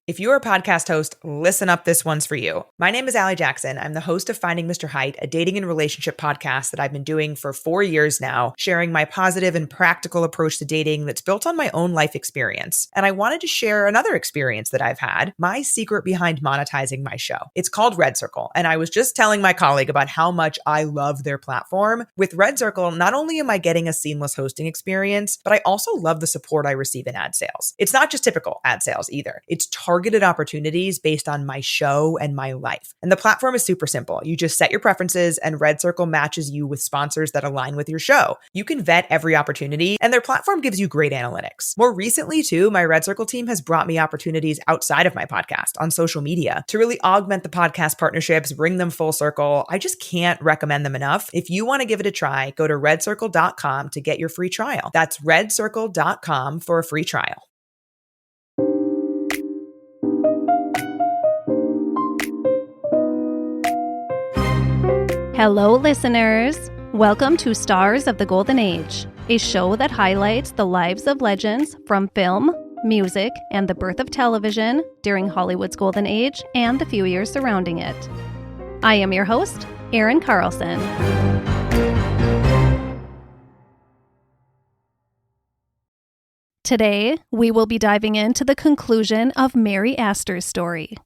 If you're a podcast host, listen up, this one's for you. My name is Allie Jackson. I'm the host of Finding Mr. Height, a dating and relationship podcast that I've been doing for 4 years now, sharing my positive and practical approach to dating that's built on my own life experience. And I wanted to share another experience that I've had, my secret behind monetizing my show. It's called Red Circle, and I was just telling my colleague about how much I love their platform. With Red Circle, not only am I getting a seamless hosting experience, but I also love the support I receive in ad sales. It's not just typical ad sales either. It's targeted opportunities based on my show and my life. And the platform is super simple. You just set your preferences and Red Circle matches you with sponsors that align with your show. You can vet every opportunity and their platform gives you great analytics. More recently too, my Red Circle team has brought me opportunities outside of my podcast on social media to really augment the podcast partnerships, bring them full circle. I just can't recommend them enough. If you want to give it a try, go to redcircle.com to get your free trial. That's redcircle.com for a free trial. Hello, listeners. Welcome to Stars of the Golden Age, a show that highlights the lives of legends from film, music, and the birth of television during Hollywood's golden age and the few years surrounding it. I am your host, Erin Carlson. Today, we will be diving into the conclusion of Mary Astor's story,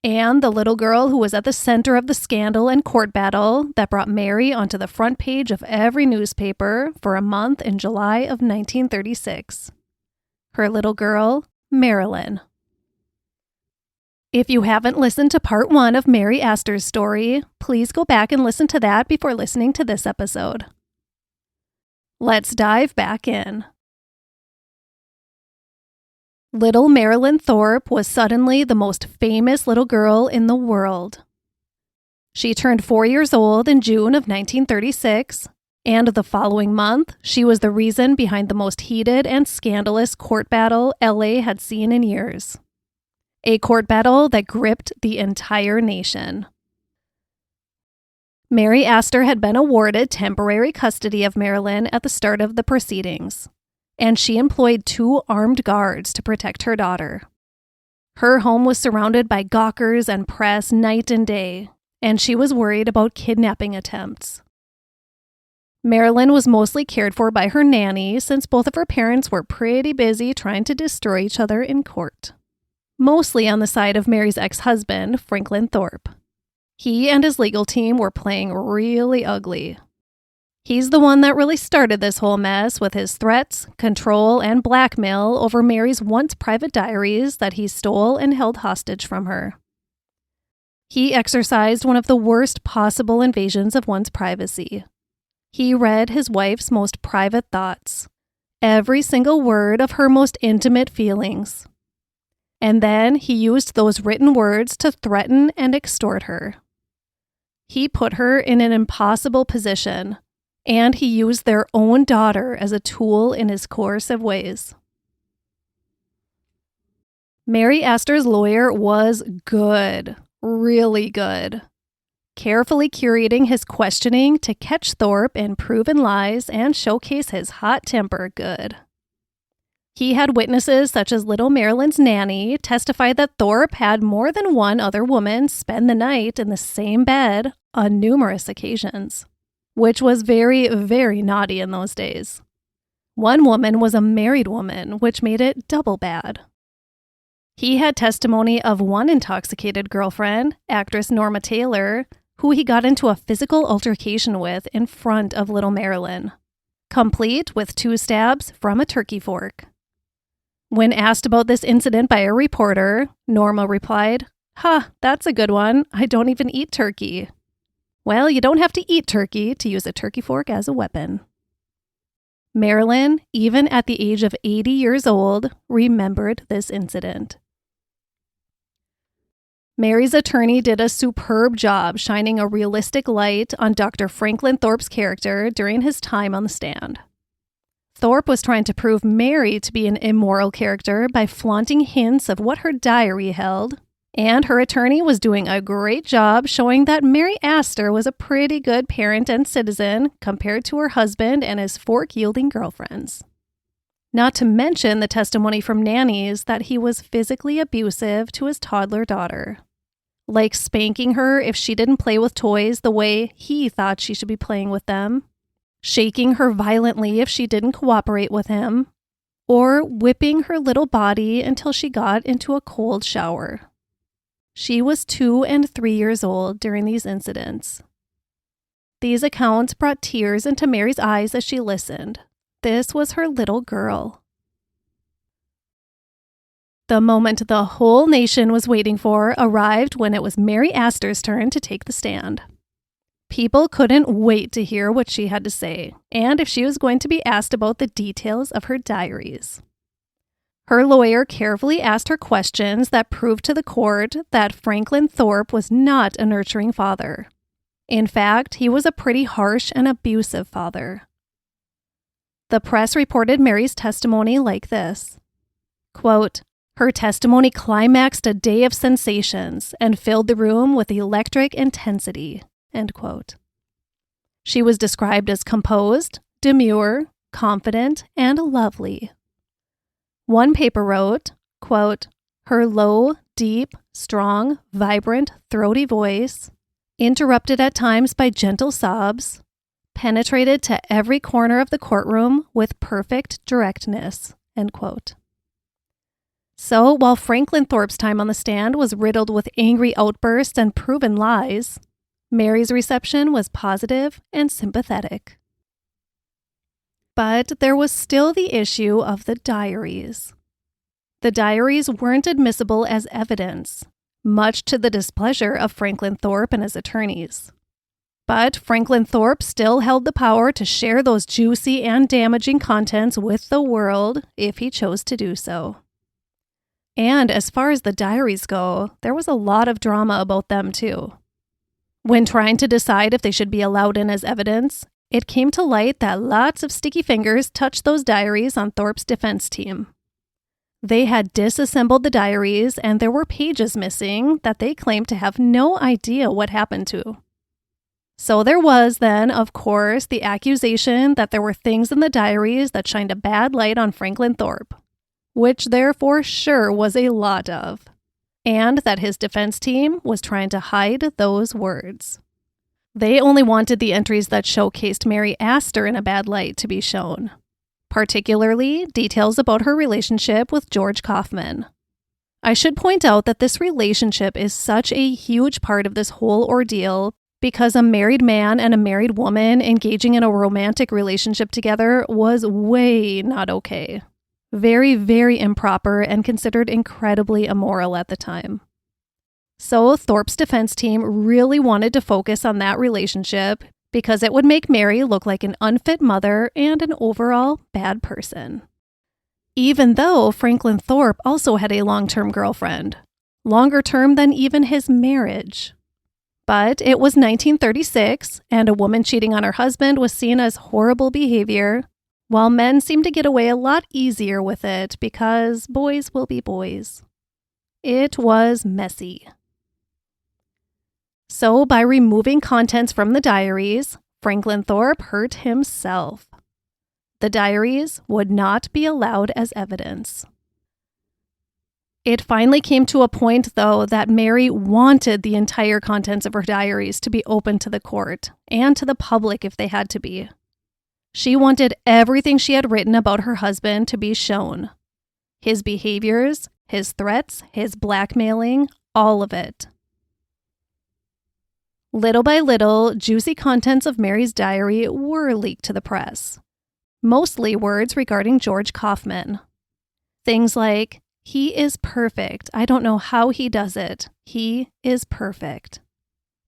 and the little girl who was at the center of the scandal and court battle that brought Mary onto the front page of every newspaper for a month in July of 1936. Her little girl, Marilyn. If you haven't listened to part 1 of Mary Astor's story, please go back and listen to that before listening to this episode. Let's dive back in. Little Marilyn Thorpe was suddenly the most famous little girl in the world. She turned 4 years old in June of 1936, and the following month, she was the reason behind the most heated and scandalous court battle LA had seen in years. A court battle that gripped the entire nation. Mary Astor had been awarded temporary custody of Marilyn at the start of the proceedings, and she employed 2 armed guards to protect her daughter. Her home was surrounded by gawkers and press night and day, and she was worried about kidnapping attempts. Marilyn was mostly cared for by her nanny since both of her parents were pretty busy trying to destroy each other in court. Mostly on the side of Mary's ex-husband, Franklin Thorpe. He and his legal team were playing really ugly. He's the one that really started this whole mess with his threats, control, and blackmail over Mary's once private diaries that he stole and held hostage from her. He exercised one of the worst possible invasions of one's privacy. He read his wife's most private thoughts, every single word of her most intimate feelings. And then he used those written words to threaten and extort her. He put her in an impossible position, and he used their own daughter as a tool in his coercive ways. Mary Astor's lawyer was good, really good, carefully curating his questioning to catch Thorpe in proven lies and showcase his hot temper good. He had witnesses such as little Marilyn's nanny testify that Thorpe had more than one other woman spend the night in the same bed on numerous occasions, which was very, very naughty in those days. One woman was a married woman, which made it double bad. He had testimony of one intoxicated girlfriend, actress Norma Taylor, who he got into a physical altercation with in front of little Marilyn, complete with 2 stabs from a turkey fork. When asked about this incident by a reporter, Norma replied, that's a good one. I don't even eat turkey." Well, you don't have to eat turkey to use a turkey fork as a weapon. Marilyn, even at the age of 80 years old, remembered this incident. Mary's attorney did a superb job shining a realistic light on Dr. Franklin Thorpe's character during his time on the stand. Thorpe was trying to prove Mary to be an immoral character by flaunting hints of what her diary held, and her attorney was doing a great job showing that Mary Astor was a pretty good parent and citizen compared to her husband and his fork-yielding girlfriends. Not to mention the testimony from nannies that he was physically abusive to his toddler daughter, like spanking her if she didn't play with toys the way he thought she should be playing with them, shaking her violently if she didn't cooperate with him, or whipping her little body until she got into a cold shower. She was 2 and 3 years old during these incidents. These accounts brought tears into Mary's eyes as she listened. This was her little girl. The moment the whole nation was waiting for arrived when it was Mary Astor's turn to take the stand. People couldn't wait to hear what she had to say, and if she was going to be asked about the details of her diaries. Her lawyer carefully asked her questions that proved to the court that Franklin Thorpe was not a nurturing father. In fact, he was a pretty harsh and abusive father. The press reported Mary's testimony like this, quote, "Her testimony climaxed a day of sensations and filled the room with electric intensity," end quote. She was described as composed, demure, confident, and lovely. One paper wrote, quote, "Her low, deep, strong, vibrant, throaty voice, interrupted at times by gentle sobs, penetrated to every corner of the courtroom with perfect directness," end quote. So while Franklin Thorpe's time on the stand was riddled with angry outbursts and proven lies, Mary's reception was positive and sympathetic. But there was still the issue of the diaries. The diaries weren't admissible as evidence, much to the displeasure of Franklin Thorpe and his attorneys. But Franklin Thorpe still held the power to share those juicy and damaging contents with the world if he chose to do so. And as far as the diaries go, there was a lot of drama about them too. When trying to decide if they should be allowed in as evidence, it came to light that lots of sticky fingers touched those diaries on Thorpe's defense team. They had disassembled the diaries, and there were pages missing that they claimed to have no idea what happened to. So there was then, of course, the accusation that there were things in the diaries that shined a bad light on Franklin Thorpe, which there for sure was a lot of, and that his defense team was trying to hide those words. They only wanted the entries that showcased Mary Astor in a bad light to be shown, particularly details about her relationship with George Kaufman. I should point out that this relationship is such a huge part of this whole ordeal because a married man and a married woman engaging in a romantic relationship together was way not okay. Very, very improper and considered incredibly immoral at the time. So Thorpe's defense team really wanted to focus on that relationship because it would make Mary look like an unfit mother and an overall bad person. Even though Franklin Thorpe also had a long-term girlfriend, longer term than even his marriage. But it was 1936, and a woman cheating on her husband was seen as horrible behavior, while men seemed to get away a lot easier with it because boys will be boys. It was messy. So by removing contents from the diaries, Franklin Thorpe hurt himself. The diaries would not be allowed as evidence. It finally came to a point, though, that Mary wanted the entire contents of her diaries to be open to the court and to the public if they had to be. She wanted everything she had written about her husband to be shown. His behaviors, his threats, his blackmailing, all of it. Little by little, juicy contents of Mary's diary were leaked to the press. Mostly words regarding George Kaufman. Things like, "He is perfect. I don't know how he does it. He is perfect."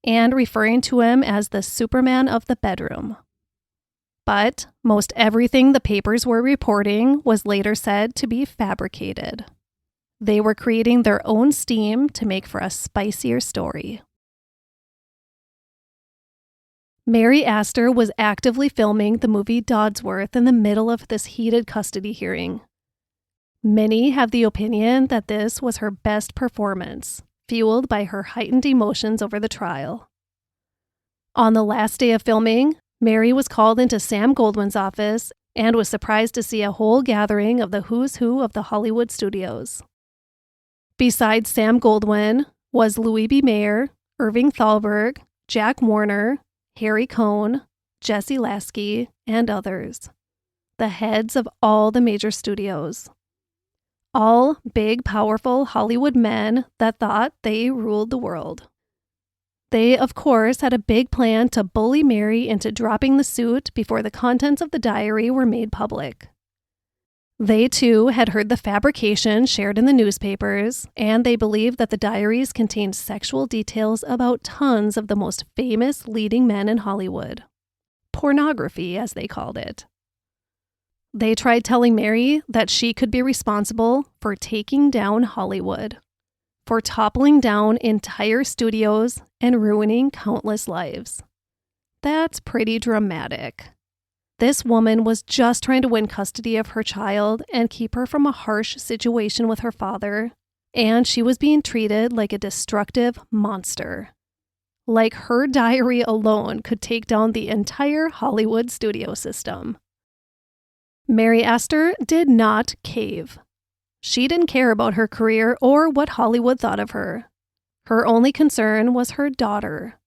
And referring to him as the Superman of the bedroom. But most everything the papers were reporting was later said to be fabricated. They were creating their own steam to make for a spicier story. Mary Astor was actively filming the movie Dodsworth in the middle of this heated custody hearing. Many have the opinion that this was her best performance, fueled by her heightened emotions over the trial. On the last day of filming, Mary was called into Sam Goldwyn's office and was surprised to see a whole gathering of the who's who of the Hollywood studios. Besides Sam Goldwyn was Louis B. Mayer, Irving Thalberg, Jack Warner, Harry Cohn, Jesse Lasky, and others. The heads of all the major studios. All big, powerful Hollywood men that thought they ruled the world. They, of course, had a big plan to bully Mary into dropping the suit before the contents of the diary were made public. They, too, had heard the fabrication shared in the newspapers, and they believed that the diaries contained sexual details about tons of the most famous leading men in Hollywood. Pornography, as they called it. They tried telling Mary that she could be responsible for taking down Hollywood, for toppling down entire studios and ruining countless lives. That's pretty dramatic. This woman was just trying to win custody of her child and keep her from a harsh situation with her father, and she was being treated like a destructive monster. Like her diary alone could take down the entire Hollywood studio system. Mary Astor did not cave. She didn't care about her career or what Hollywood thought of her. Her only concern was her daughter.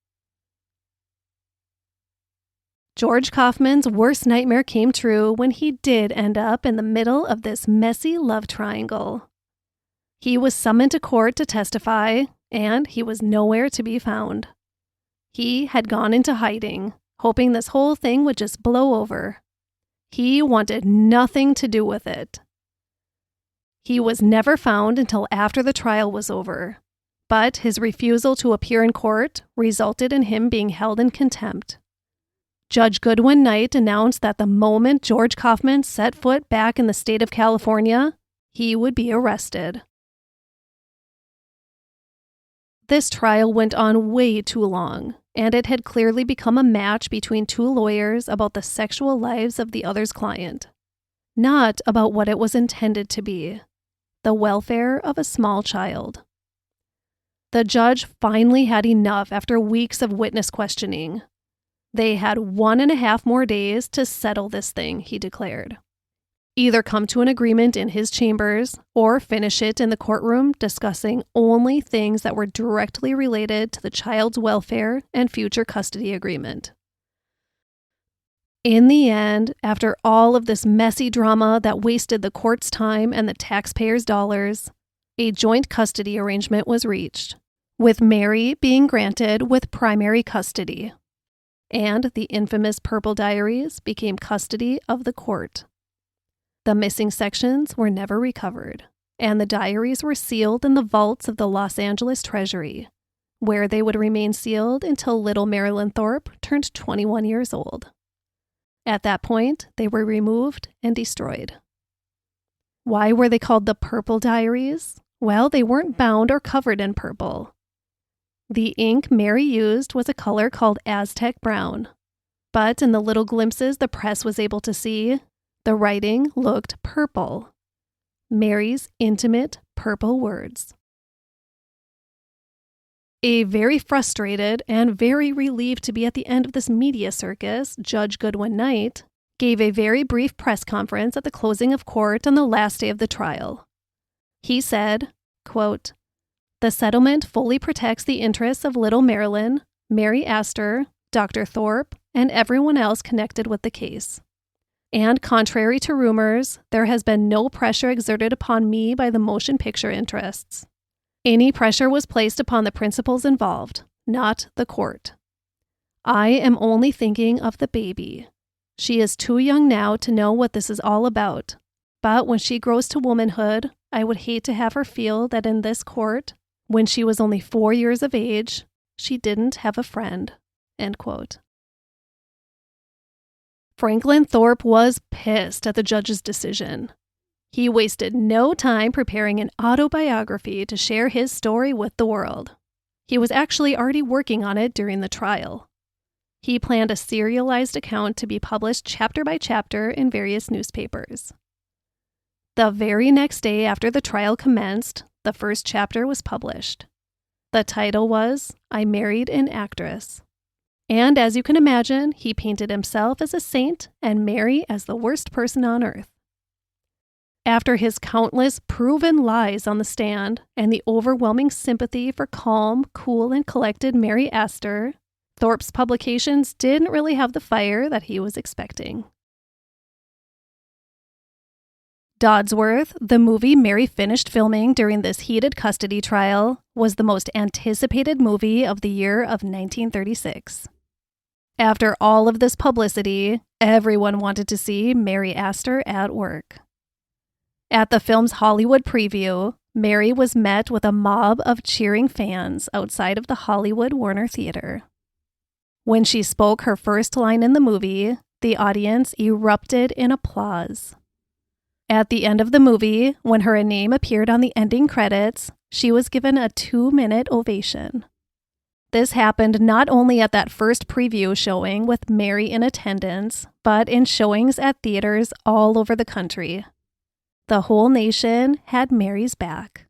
George Kaufman's worst nightmare came true when he did end up in the middle of this messy love triangle. He was summoned to court to testify, and he was nowhere to be found. He had gone into hiding, hoping this whole thing would just blow over. He wanted nothing to do with it. He was never found until after the trial was over, but his refusal to appear in court resulted in him being held in contempt. Judge Goodwin Knight announced that the moment George Kaufman set foot back in the state of California, he would be arrested. This trial went on way too long, and it had clearly become a match between two lawyers about the sexual lives of the other's client, not about what it was intended to be, the welfare of a small child. The judge finally had enough after weeks of witness questioning. They had 1.5 more days to settle this thing, he declared. Either come to an agreement in his chambers or finish it in the courtroom discussing only things that were directly related to the child's welfare and future custody agreement. In the end, after all of this messy drama that wasted the court's time and the taxpayers' dollars, a joint custody arrangement was reached, with Mary being granted with primary custody, and the infamous Purple Diaries became custody of the court. The missing sections were never recovered, and the diaries were sealed in the vaults of the Los Angeles Treasury, where they would remain sealed until little Marilyn Thorpe turned 21 years old. At that point, they were removed and destroyed. Why were they called the Purple Diaries? Well, they weren't bound or covered in purple. The ink Mary used was a color called Aztec brown, but in the little glimpses the press was able to see, the writing looked purple. Mary's intimate purple words. A very frustrated and very relieved to be at the end of this media circus, Judge Goodwin Knight gave a very brief press conference at the closing of court on the last day of the trial. He said, quote, "The settlement fully protects the interests of little Marilyn, Mary Astor, Dr. Thorpe, and everyone else connected with the case. And contrary to rumors, there has been no pressure exerted upon me by the motion picture interests. Any pressure was placed upon the principals involved, not the court. I am only thinking of the baby. She is too young now to know what this is all about, but when she grows to womanhood, I would hate to have her feel that in this court, when she was only 4 years of age, she didn't have a friend." End quote. Franklin Thorpe was pissed at the judge's decision. He wasted no time preparing an autobiography to share his story with the world. He was actually already working on it during the trial. He planned a serialized account to be published chapter by chapter in various newspapers. The very next day after the trial commenced, the first chapter was published. The title was I Married an Actress. And as you can imagine, he painted himself as a saint and Mary as the worst person on earth. After his countless proven lies on the stand and the overwhelming sympathy for calm, cool, and collected Mary Astor, Thorpe's publications didn't really have the fire that he was expecting. Dodsworth, the movie Mary finished filming during this heated custody trial, was the most anticipated movie of the year of 1936. After all of this publicity, everyone wanted to see Mary Astor at work. At the film's Hollywood preview, Mary was met with a mob of cheering fans outside of the Hollywood Warner Theater. When she spoke her first line in the movie, the audience erupted in applause. At the end of the movie, when her name appeared on the ending credits, she was given a 2-minute ovation. This happened not only at that first preview showing with Mary in attendance, but in showings at theaters all over the country. The whole nation had Mary's back.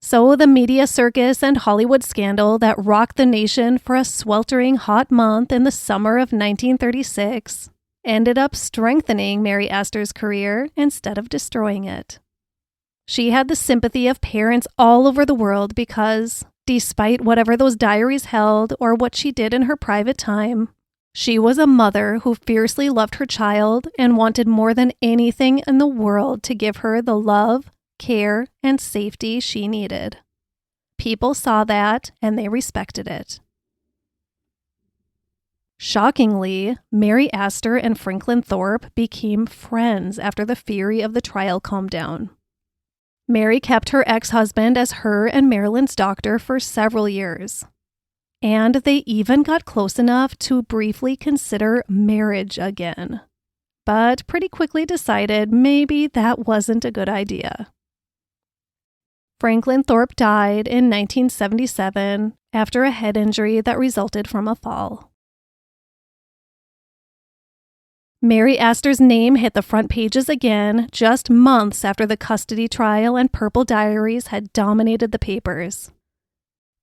So the media circus and Hollywood scandal that rocked the nation for a sweltering hot month in the summer of 1936 ended up strengthening Mary Astor's career instead of destroying it. She had the sympathy of parents all over the world because, despite whatever those diaries held or what she did in her private time, she was a mother who fiercely loved her child and wanted more than anything in the world to give her the love, care, and safety she needed. People saw that and they respected it. Shockingly, Mary Astor and Franklin Thorpe became friends after the fury of the trial calmed down. Mary kept her ex-husband as her and Marilyn's doctor for several years. And they even got close enough to briefly consider marriage again, but pretty quickly decided maybe that wasn't a good idea. Franklin Thorpe died in 1977 after a head injury that resulted from a fall. Mary Astor's name hit the front pages again just months after the custody trial and Purple Diaries had dominated the papers.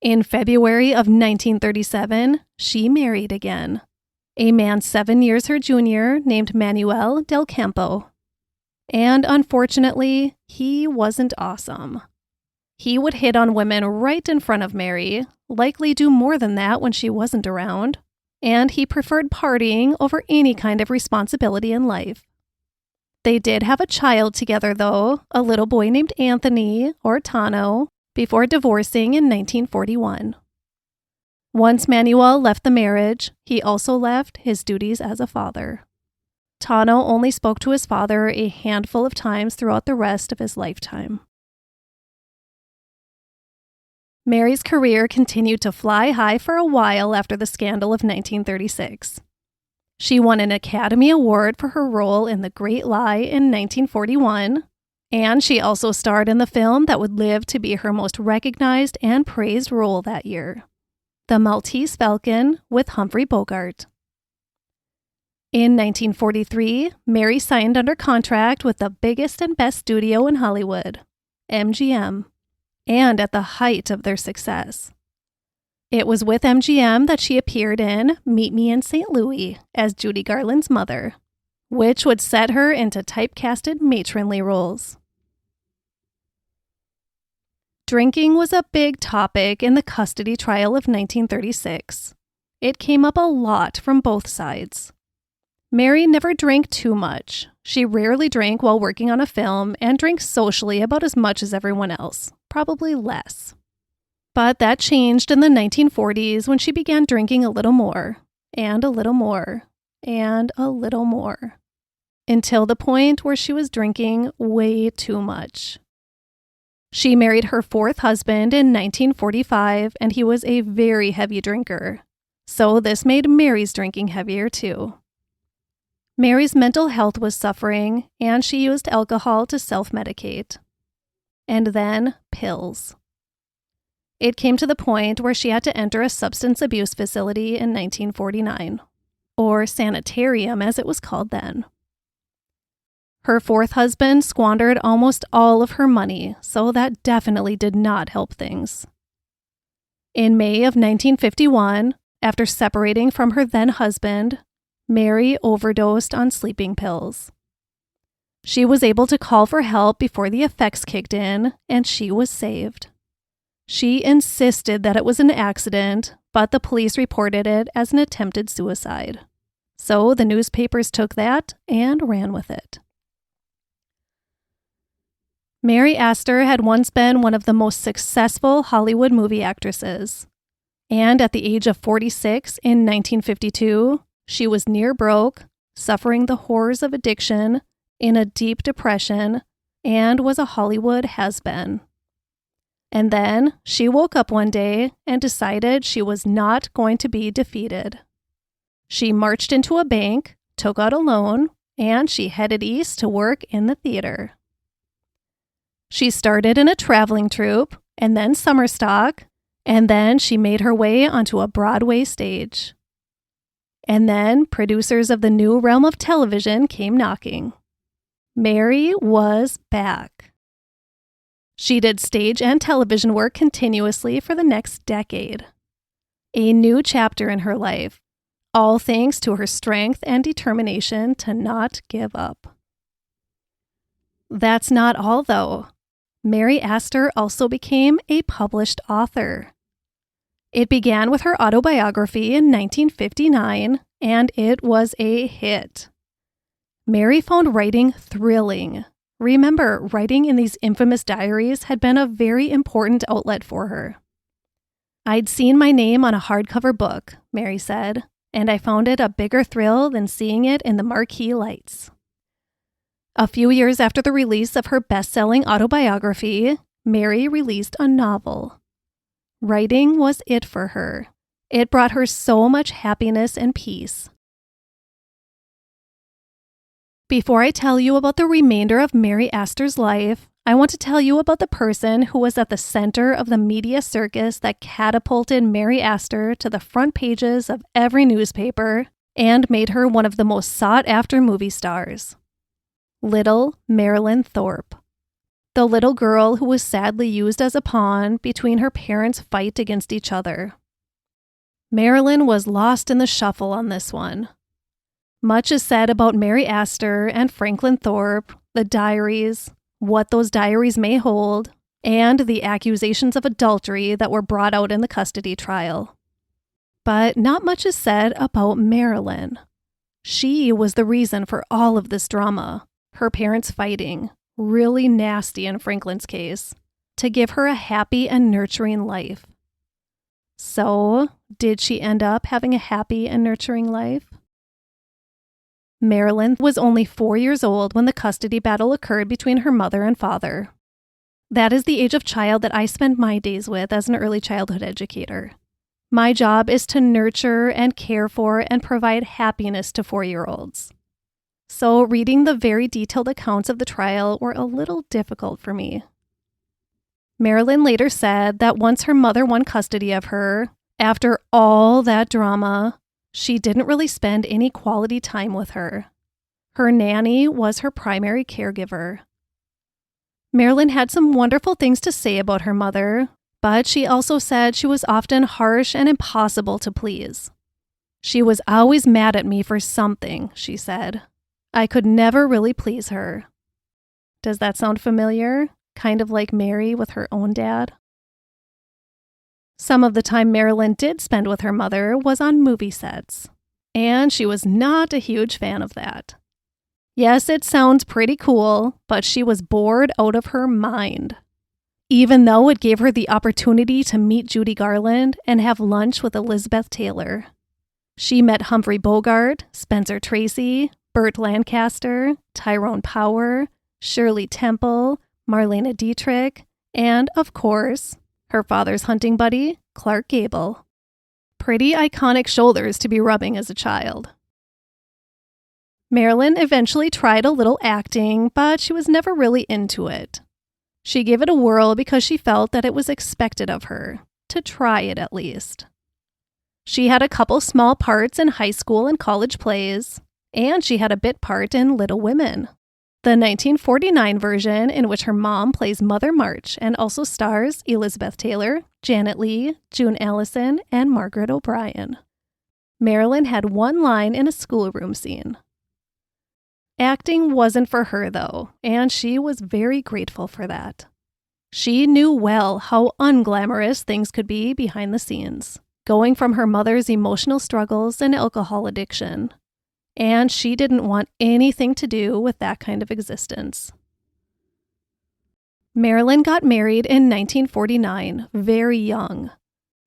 In February of 1937, she married again, a man 7 years her junior named Manuel del Campo. And unfortunately, he wasn't awesome. He would hit on women right in front of Mary, likely do more than that when she wasn't around, and he preferred partying over any kind of responsibility in life. They did have a child together, though, a little boy named Anthony, or Tano, before divorcing in 1941. Once Manuel left the marriage, he also left his duties as a father. Tano only spoke to his father a handful of times throughout the rest of his lifetime. Mary's career continued to fly high for a while after the scandal of 1936. She won an Academy Award for her role in The Great Lie in 1941, and she also starred in the film that would live to be her most recognized and praised role that year, The Maltese Falcon with Humphrey Bogart. In 1943, Mary signed under contract with the biggest and best studio in Hollywood, MGM, and at the height of their success. It was with MGM that she appeared in Meet Me in St. Louis as Judy Garland's mother, which would set her into typecasted matronly roles. Drinking was a big topic in the custody trial of 1936. It came up a lot from both sides. Mary never drank too much. She rarely drank while working on a film and drank socially about as much as everyone else, probably less. But that changed in the 1940s when she began drinking a little more, and a little more, and a little more, until the point where she was drinking way too much. She married her fourth husband in 1945, and he was a very heavy drinker. So this made Mary's drinking heavier too. Mary's mental health was suffering, and she used alcohol to self-medicate. And then pills. It came to the point where she had to enter a substance abuse facility in 1949, or sanitarium as it was called then. Her fourth husband squandered almost all of her money, so that definitely did not help things. In May of 1951, After separating from her then husband, Mary overdosed on sleeping pills. She was able to call for help before the effects kicked in, and she was saved. She insisted that it was an accident, but the police reported it as an attempted suicide. So the newspapers took that and ran with it. Mary Astor had once been one of the most successful Hollywood movie actresses. And at the age of 46 in 1952, she was near broke, suffering the horrors of addiction, in a deep depression, and was a Hollywood has-been. And then she woke up one day and decided she was not going to be defeated. She marched into a bank, took out a loan, and she headed east to work in the theater. She started in a traveling troupe, and then summer stock, and then she made her way onto a Broadway stage. And then producers of the new realm of television came knocking. Mary was back. She did stage and television work continuously for the next decade. A new chapter in her life, all thanks to her strength and determination to not give up. That's not all, though. Mary Astor also became a published author. It began with her autobiography in 1959, and it was a hit. Mary found writing thrilling. Remember, writing in these infamous diaries had been a very important outlet for her. I'd seen my name on a hardcover book, Mary said, and I found it a bigger thrill than seeing it in the marquee lights. A few years after the release of her best-selling autobiography, Mary released a novel. Writing was it for her. It brought her so much happiness and peace. Before I tell you about the remainder of Mary Astor's life, I want to tell you about the person who was at the center of the media circus that catapulted Mary Astor to the front pages of every newspaper and made her one of the most sought-after movie stars. Little Marilyn Thorpe. The little girl who was sadly used as a pawn between her parents' fight against each other. Marilyn was lost in the shuffle on this one. Much is said about Mary Astor and Franklin Thorpe, the diaries, what those diaries may hold, and the accusations of adultery that were brought out in the custody trial. But not much is said about Marilyn. She was the reason for all of this drama, her parents fighting, really nasty in Franklin's case, to give her a happy and nurturing life. So, did she end up having a happy and nurturing life? Marilyn was only 4 years old when the custody battle occurred between her mother and father. That is the age of child that I spend my days with as an early childhood educator. My job is to nurture and care for and provide happiness to 4-year-olds. So reading the very detailed accounts of the trial were a little difficult for me. Marilyn later said that once her mother won custody of her, after all that drama, she didn't really spend any quality time with her. Her nanny was her primary caregiver. Marilyn had some wonderful things to say about her mother, but she also said she was often harsh and impossible to please. She was always mad at me for something, she said. I could never really please her. Does that sound familiar? Kind of like Mary with her own dad? Some of the time Marilyn did spend with her mother was on movie sets, and she was not a huge fan of that. Yes, it sounds pretty cool, but she was bored out of her mind. Even though it gave her the opportunity to meet Judy Garland and have lunch with Elizabeth Taylor. She met Humphrey Bogart, Spencer Tracy, Burt Lancaster, Tyrone Power, Shirley Temple, Marlene Dietrich, and, of course, her father's hunting buddy, Clark Gable. Pretty iconic shoulders to be rubbing as a child. Marilyn eventually tried a little acting, but she was never really into it. She gave it a whirl because she felt that it was expected of her, to try it at least. She had a couple small parts in high school and college plays, and she had a bit part in Little Women, the 1949 version in which her mom plays Mother March and also stars Elizabeth Taylor, Janet Leigh, June Allison, and Margaret O'Brien. Marilyn had one line in a schoolroom scene. Acting wasn't for her, though, and she was very grateful for that. She knew well how unglamorous things could be behind the scenes, going from her mother's emotional struggles and alcohol addiction. And she didn't want anything to do with that kind of existence. Marilyn got married in 1949, very young.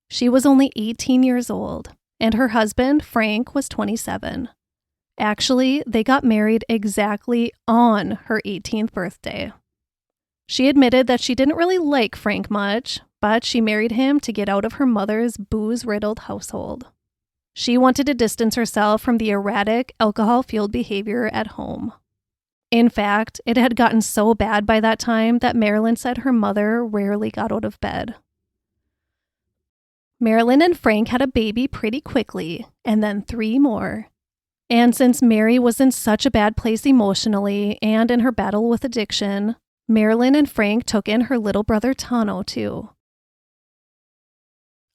She was only 18 years old, and her husband, Frank, was 27. Actually, they got married exactly on her 18th birthday. She admitted that she didn't really like Frank much, but she married him to get out of her mother's booze-riddled household. She wanted to distance herself from the erratic, alcohol-fueled behavior at home. In fact, it had gotten so bad by that time that Marilyn said her mother rarely got out of bed. Marilyn and Frank had a baby pretty quickly, and then 3 more. And since Mary was in such a bad place emotionally and in her battle with addiction, Marilyn and Frank took in her little brother Tano too.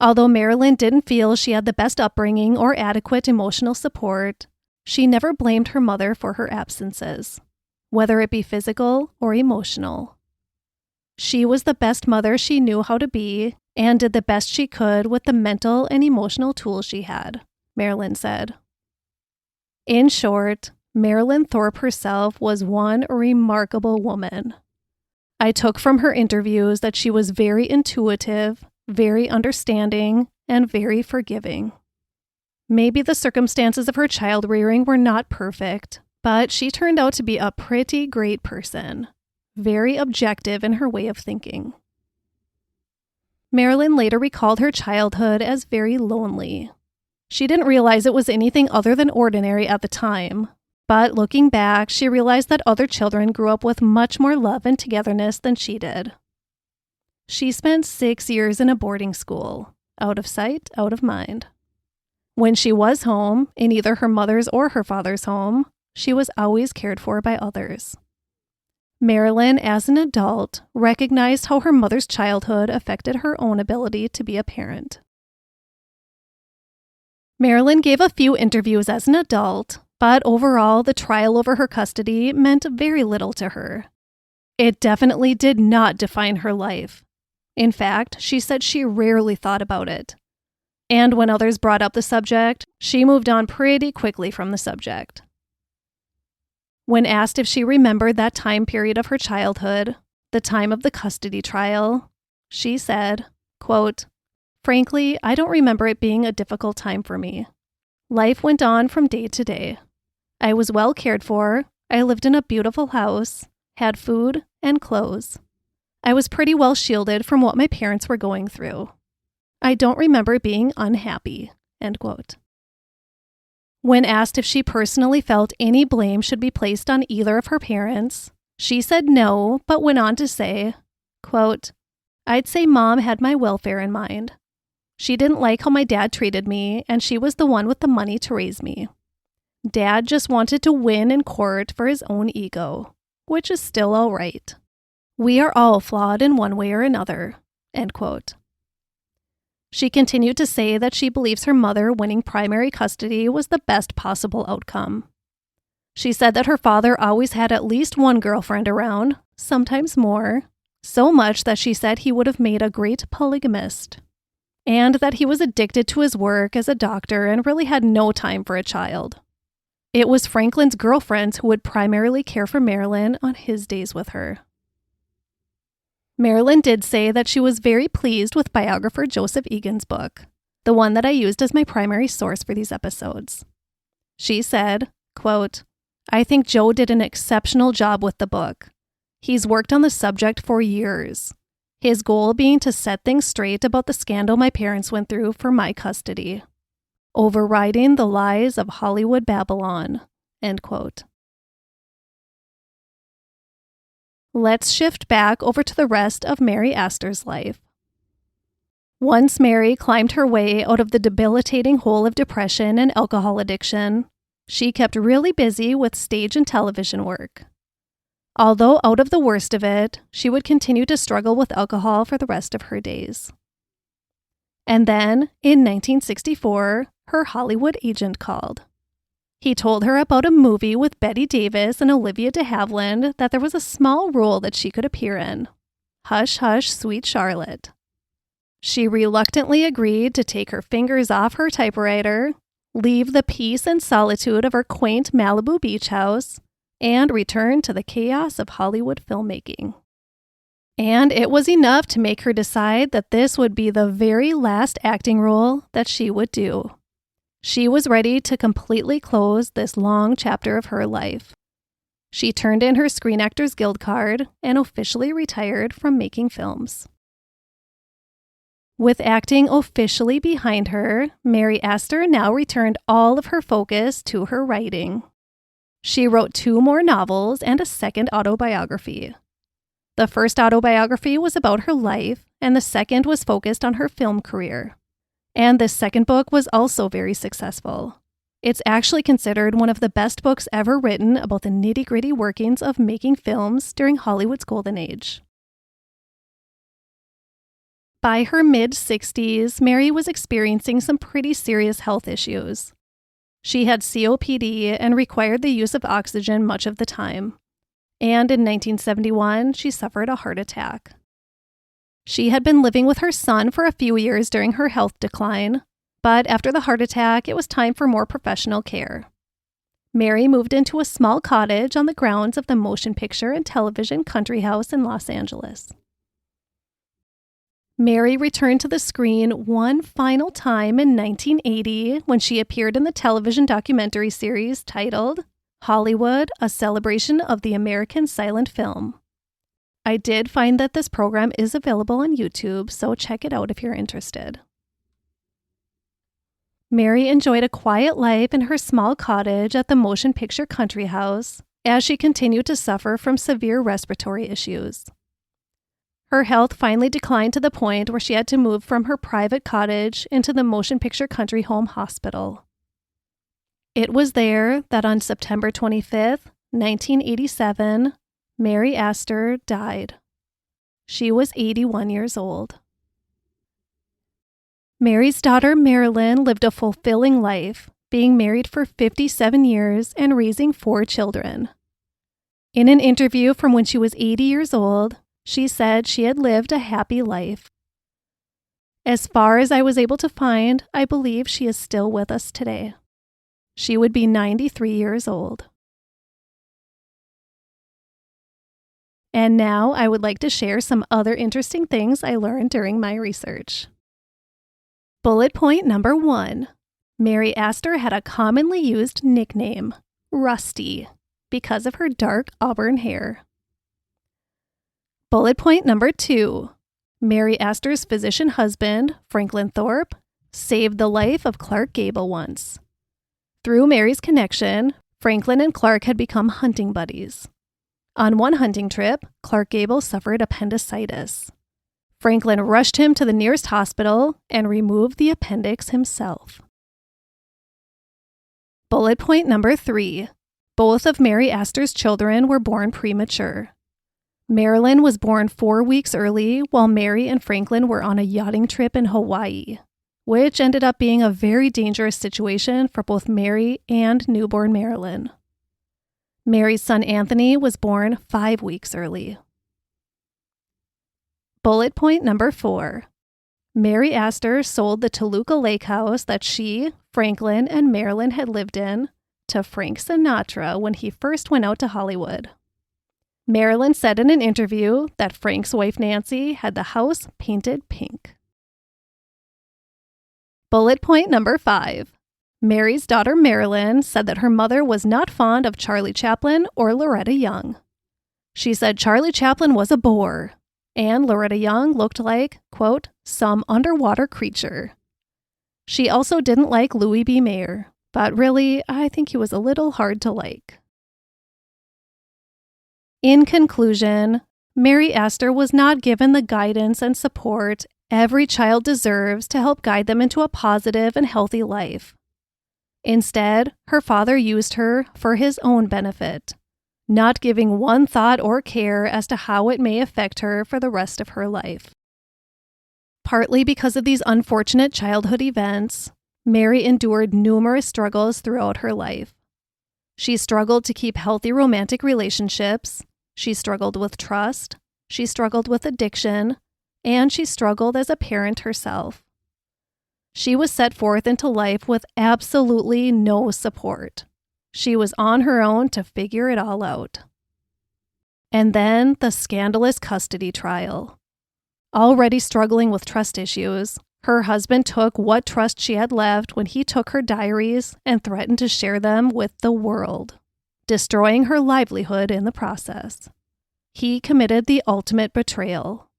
Although Marilyn didn't feel she had the best upbringing or adequate emotional support, she never blamed her mother for her absences, whether it be physical or emotional. She was the best mother she knew how to be and did the best she could with the mental and emotional tools she had, Marilyn said. In short, Marilyn Thorpe herself was one remarkable woman. I took from her interviews that she was very intuitive, very understanding, and very forgiving. Maybe the circumstances of her child rearing were not perfect, but she turned out to be a pretty great person, very objective in her way of thinking. Marilyn later recalled her childhood as very lonely. She didn't realize it was anything other than ordinary at the time, but looking back, she realized that other children grew up with much more love and togetherness than she did. She spent 6 years in a boarding school, out of sight, out of mind. When she was home, in either her mother's or her father's home, she was always cared for by others. Marilyn, as an adult, recognized how her mother's childhood affected her own ability to be a parent. Marilyn gave a few interviews as an adult, but overall, the trial over her custody meant very little to her. It definitely did not define her life. In fact, she said she rarely thought about it. And when others brought up the subject, she moved on pretty quickly from the subject. When asked if she remembered that time period of her childhood, the time of the custody trial, she said, quote, "Frankly, I don't remember it being a difficult time for me. Life went on from day to day. I was well cared for, I lived in a beautiful house, had food and clothes. I was pretty well shielded from what my parents were going through. I don't remember being unhappy." End quote. When asked if she personally felt any blame should be placed on either of her parents, she said no, but went on to say, quote, "I'd say Mom had my welfare in mind. She didn't like how my dad treated me, and she was the one with the money to raise me. Dad just wanted to win in court for his own ego, which is still all right. We are all flawed in one way or another." End quote. She continued to say that she believes her mother winning primary custody was the best possible outcome. She said that her father always had at least one girlfriend around, sometimes more, so much that she said he would have made a great polygamist, and that he was addicted to his work as a doctor and really had no time for a child. It was Franklin's girlfriends who would primarily care for Marilyn on his days with her. Marilyn did say that she was very pleased with biographer Joseph Egan's book, the one that I used as my primary source for these episodes. She said, quote, "I think Joe did an exceptional job with the book. He's worked on the subject for years, his goal being to set things straight about the scandal my parents went through for my custody, overriding the lies of Hollywood Babylon." End quote. Let's shift back over to the rest of Mary Astor's life. Once Mary climbed her way out of the debilitating hole of depression and alcohol addiction, she kept really busy with stage and television work. Although out of the worst of it, she would continue to struggle with alcohol for the rest of her days. And then, in 1964, her Hollywood agent called. He told her about a movie with Bette Davis and Olivia de Havilland that there was a small role that she could appear in. Hush, Hush, Sweet Charlotte. She reluctantly agreed to take her fingers off her typewriter, leave the peace and solitude of her quaint Malibu beach house, and return to the chaos of Hollywood filmmaking. And it was enough to make her decide that this would be the very last acting role that she would do. She was ready to completely close this long chapter of her life. She turned in her Screen Actors Guild card and officially retired from making films. With acting officially behind her, Mary Astor now returned all of her focus to her writing. She wrote 2 more novels and a second autobiography. The first autobiography was about her life, and the second was focused on her film career. And this second book was also very successful. It's actually considered one of the best books ever written about the nitty-gritty workings of making films during Hollywood's golden age. By her mid-60s, Mary was experiencing some pretty serious health issues. She had COPD and required the use of oxygen much of the time. And in 1971, she suffered a heart attack. She had been living with her son for a few years during her health decline, but after the heart attack, it was time for more professional care. Mary moved into a small cottage on the grounds of the Motion Picture and Television Country House in Los Angeles. Mary returned to the screen one final time in 1980 when she appeared in the television documentary series titled Hollywood, A Celebration of the American Silent Film. I did find that this program is available on YouTube, so check it out if you're interested. Mary enjoyed a quiet life in her small cottage at the Motion Picture Country House as she continued to suffer from severe respiratory issues. Her health finally declined to the point where she had to move from her private cottage into the Motion Picture Country Home Hospital. It was there that on September 25th, 1987, Mary Astor died. She was 81 years old. Mary's daughter Marilyn lived a fulfilling life, being married for 57 years and raising 4 children. In an interview from when she was 80 years old, she said she had lived a happy life. As far as I was able to find, I believe she is still with us today. She would be 93 years old. And now I would like to share some other interesting things I learned during my research. Bullet point number 1. Mary Astor had a commonly used nickname, Rusty, because of her dark auburn hair. Bullet point number 2. Mary Astor's physician husband, Franklin Thorpe, saved the life of Clark Gable once. Through Mary's connection, Franklin and Clark had become hunting buddies. On one hunting trip, Clark Gable suffered appendicitis. Franklin rushed him to the nearest hospital and removed the appendix himself. Bullet point number 3. Both of Mary Astor's children were born premature. Marilyn was born 4 weeks early while Mary and Franklin were on a yachting trip in Hawaii, which ended up being a very dangerous situation for both Mary and newborn Marilyn. Mary's son Anthony was born 5 weeks early. Bullet point number 4. Mary Astor sold the Toluca Lake house that she, Franklin, and Marilyn had lived in to Frank Sinatra when he first went out to Hollywood. Marilyn said in an interview that Frank's wife Nancy had the house painted pink. Bullet point number 5. Mary's daughter Marilyn said that her mother was not fond of Charlie Chaplin or Loretta Young. She said Charlie Chaplin was a bore, and Loretta Young looked like, quote, some underwater creature. She also didn't like Louis B. Mayer, but really, I think he was a little hard to like. In conclusion, Mary Astor was not given the guidance and support every child deserves to help guide them into a positive and healthy life. Instead, her father used her for his own benefit, not giving one thought or care as to how it may affect her for the rest of her life. Partly because of these unfortunate childhood events, Mary endured numerous struggles throughout her life. She struggled to keep healthy romantic relationships, she struggled with trust, she struggled with addiction, and she struggled as a parent herself. She was set forth into life with absolutely no support. She was on her own to figure it all out. And then the scandalous custody trial. Already struggling with trust issues, her husband took what trust she had left when he took her diaries and threatened to share them with the world, destroying her livelihood in the process. He committed the ultimate betrayal.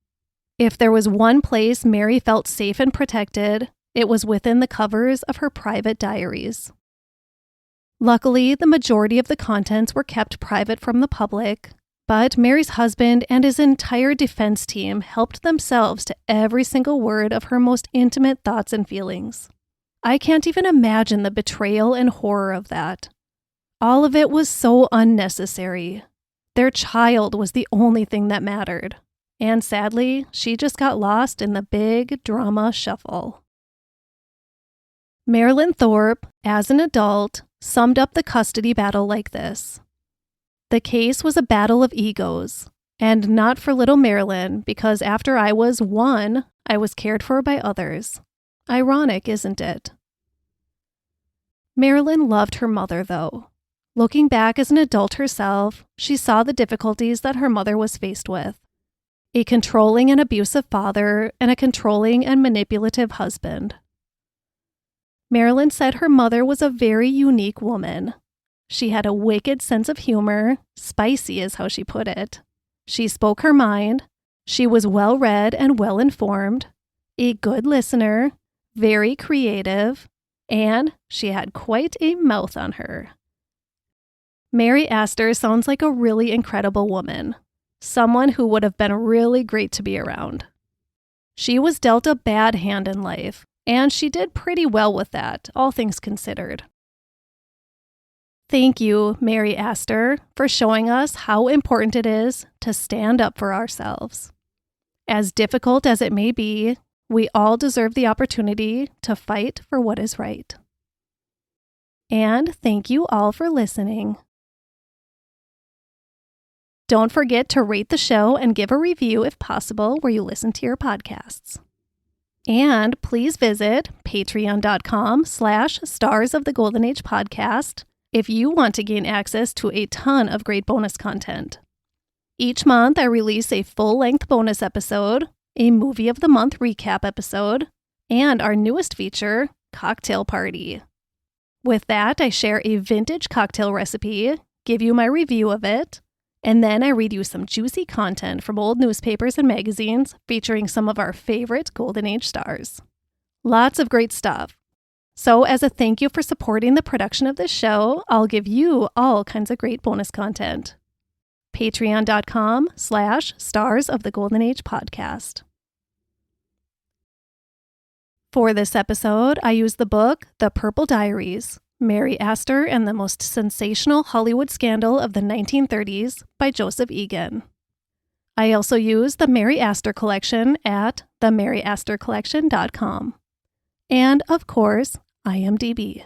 If there was one place Mary felt safe and protected, it was within the covers of her private diaries. Luckily, the majority of the contents were kept private from the public, but Mary's husband and his entire defense team helped themselves to every single word of her most intimate thoughts and feelings. I can't even imagine the betrayal and horror of that. All of it was so unnecessary. Their child was the only thing that mattered. And sadly, she just got lost in the big drama shuffle. Marilyn Thorpe, as an adult, summed up the custody battle like this. The case was a battle of egos, and not for little Marilyn, because after I was one, I was cared for by others. Ironic, isn't it? Marilyn loved her mother, though. Looking back as an adult herself, she saw the difficulties that her mother was faced with. A controlling and abusive father, and a controlling and manipulative husband. Marilyn said her mother was a very unique woman. She had a wicked sense of humor, spicy is how she put it. She spoke her mind. She was well-read and well-informed, a good listener, very creative, and she had quite a mouth on her. Mary Astor sounds like a really incredible woman, someone who would have been really great to be around. She was dealt a bad hand in life, and she did pretty well with that, all things considered. Thank you, Mary Astor, for showing us how important it is to stand up for ourselves. As difficult as it may be, we all deserve the opportunity to fight for what is right. And thank you all for listening. Don't forget to rate the show and give a review if possible where you listen to your podcasts. And please visit patreon.com/Stars of the Golden Age podcast if you want to gain access to a ton of great bonus content. Each month, I release a full-length bonus episode, a Movie of the Month recap episode, and our newest feature, Cocktail Party. With that, I share a vintage cocktail recipe, give you my review of it, and then I read you some juicy content from old newspapers and magazines featuring some of our favorite Golden Age stars. Lots of great stuff. So as a thank you for supporting the production of this show, I'll give you all kinds of great bonus content. Patreon.com/Stars of the Golden Age podcast. For this episode, I used the book The Purple Diaries, Mary Astor and the Most Sensational Hollywood Scandal of the 1930s by Joseph Egan. I also used the Mary Astor collection at themaryastorcollection.com. And, of course, IMDB.